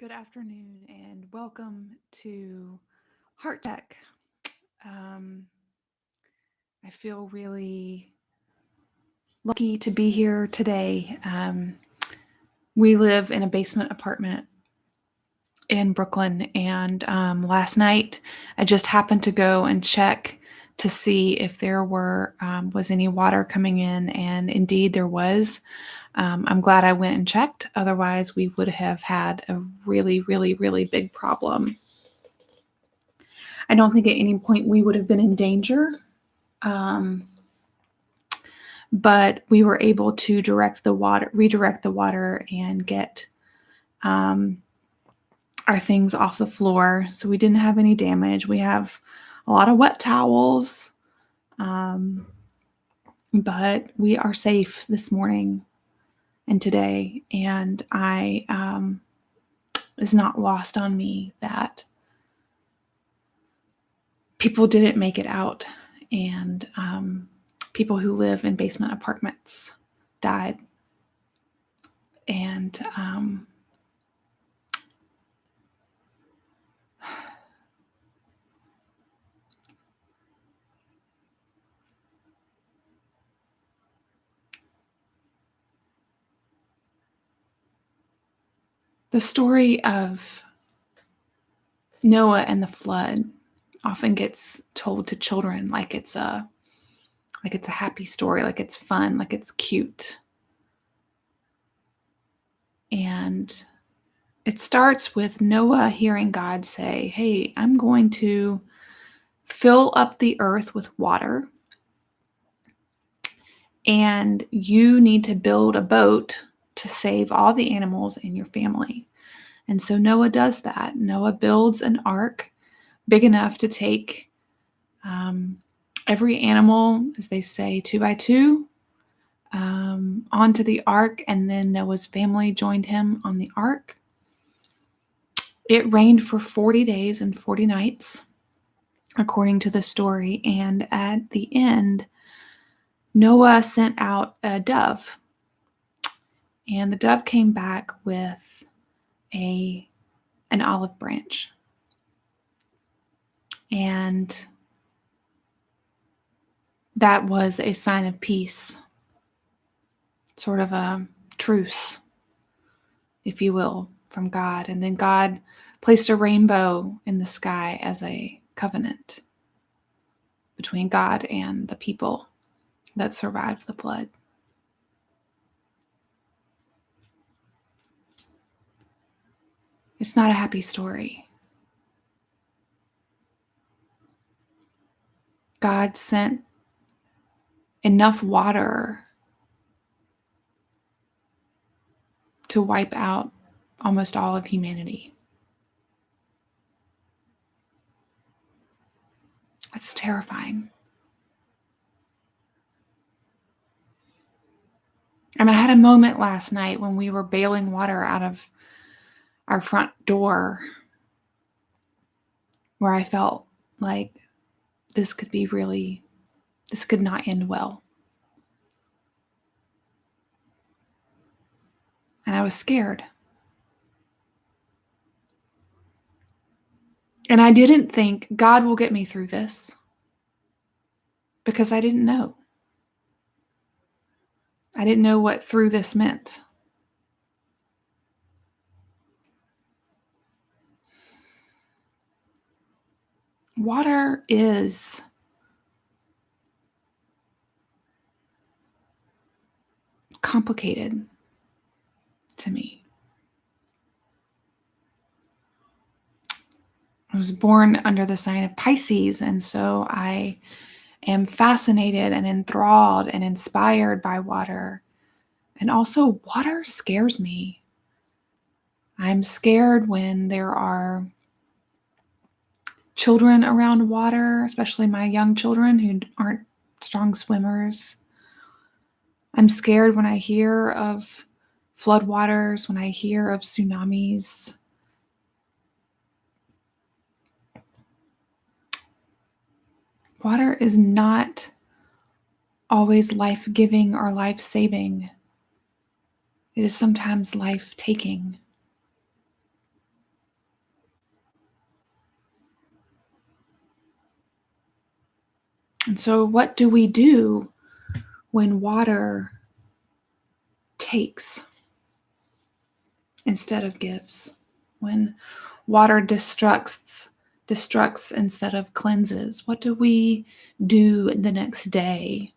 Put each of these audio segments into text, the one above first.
Good afternoon and welcome to Heart Tech. Um, I feel really lucky to be here today. We live in a basement apartment in Brooklyn, and last night I just happened to go and check to see if there was any water coming in, and indeed there was. I'm glad I went and checked. Otherwise, we would have had a really, really, really big problem. I don't think at any point we would have been in danger, um, but we were able to redirect the water, and get um, our things off the floor. So we didn't have any damage. We have a lot of wet towels, um, but we are safe this morning and today. And I is not lost on me that people didn't make it out, and people who live in basement apartments died. And the story of Noah and the flood often gets told to children like it's a happy story, like it's fun, like it's cute. And it starts with Noah hearing God say, "Hey, I'm going to fill up the earth with water, and you need to build a boat to save all the animals in your family." And so Noah does that. Noah builds an ark big enough to take um, every animal, as they say, two by two, onto the ark, and then Noah's family joined him on the ark. It rained for 40 days and 40 nights, according to the story, and at the end, Noah sent out a dove, and the dove came back with an olive branch. And that was a sign of peace, sort of a truce, if you will, from God. And then God placed a rainbow in the sky as a covenant between God and the people that survived the flood. It's not a happy story. God sent enough water to wipe out almost all of humanity. That's terrifying. And I had a moment last night when we were bailing water out of our front door where I felt like this could not end well. And I was scared. And I didn't think God will get me through this because I didn't know. I didn't know what through this meant. Water is complicated to me. I was born under the sign of Pisces, and so I am fascinated and enthralled and inspired by water. And also, water scares me. I'm scared when there are children around water, especially my young children who aren't strong swimmers. I'm scared when I hear of floodwaters, when I hear of tsunamis. Water is not always life-giving or life-saving. It is sometimes life-taking. And so what do we do when water takes instead of gives? When water destructs instead of cleanses? What do we do the next day?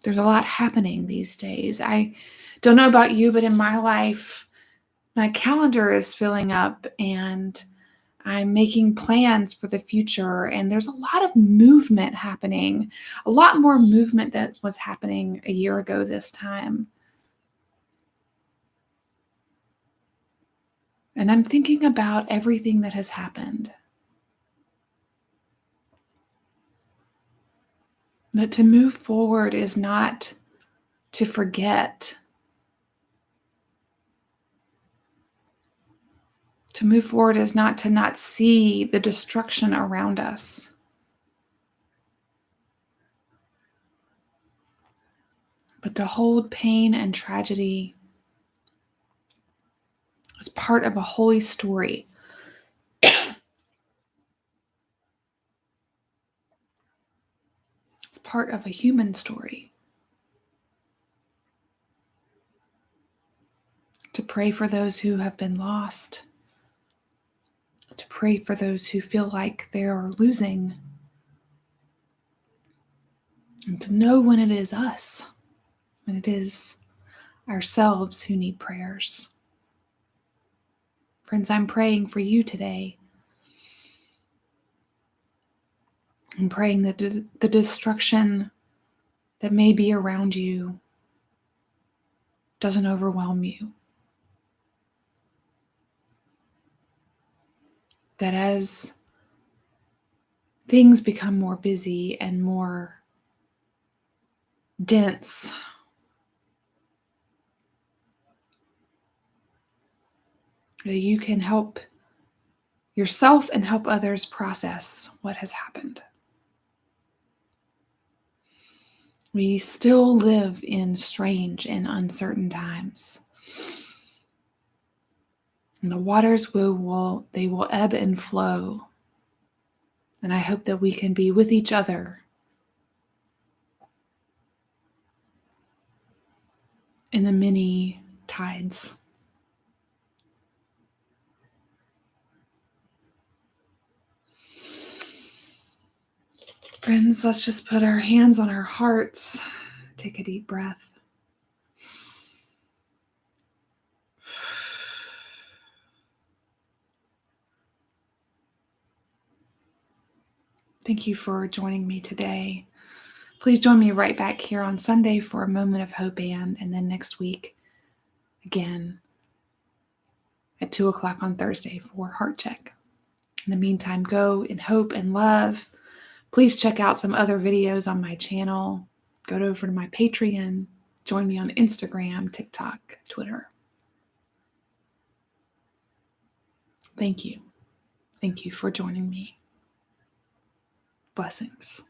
There's a lot happening these days. I don't know about you, but in my life, my calendar is filling up and I'm making plans for the future. And there's a lot of movement happening, a lot more movement that was happening a year ago this time. And I'm thinking about everything that has happened. That to move forward is not to forget. To move forward is not to not see the destruction around us. But to hold pain and tragedy as part of a holy story. It's part of a human story. To pray for those who have been lost. To pray for those who feel like they are losing. And to know when it is us, when it is ourselves who need prayers. Friends, I'm praying for you today. I'm praying that the destruction that may be around you doesn't overwhelm you. That as things become more busy and more dense, that you can help yourself and help others process what has happened. We still live in strange and uncertain times. And the waters will ebb and flow. And I hope that we can be with each other in the many tides. Friends, let's just put our hands on our hearts. Take a deep breath. Thank you for joining me today. Please join me right back here on Sunday for a moment of hope and then next week again at 2:00 on Thursday for Heart Check. In the meantime, go in hope and love. Please check out some other videos on my channel. Go over to my Patreon. Join me on Instagram, TikTok, Twitter. Thank you. Thank you for joining me. Blessings.